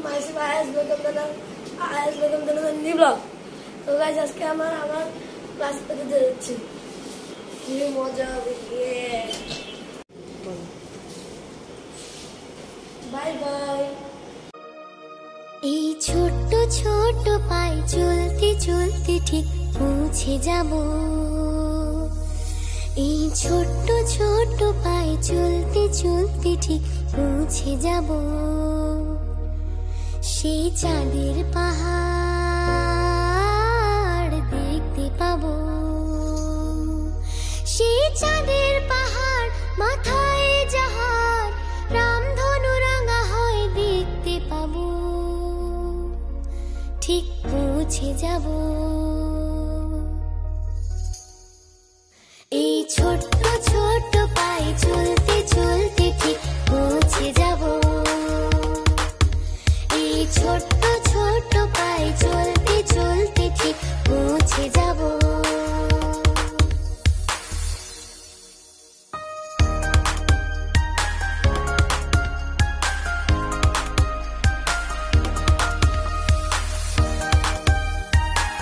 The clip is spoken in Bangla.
মাইসি আয়াস বেগম দানা নিউ ব্লগ। তো গাইস আজকে আমার ক্লাস পেতে যাচ্ছি, কি মজা হবে। Bye bye. এই ছোট্ট ছোট্ট পায়ে চলতে চলতে ঠিক পৌঁছে যাব। এই ছোট্ট ছোট্ট পায়ে চলতে চলতে ঠিক পৌঁছে যাব সেই চাঁদের পাহাড় দেখতে পাবো। সেই চাঁদের পাহাড় মাথায় যাহার রামধনু রাঙা হয় দেখতে পাবো। ঠিক পৌঁছে যাব এই ছোট্ট ছোট্ট পায়ে চলতে চলতে ঠিক পৌঁছে যাব এই ছোট্ট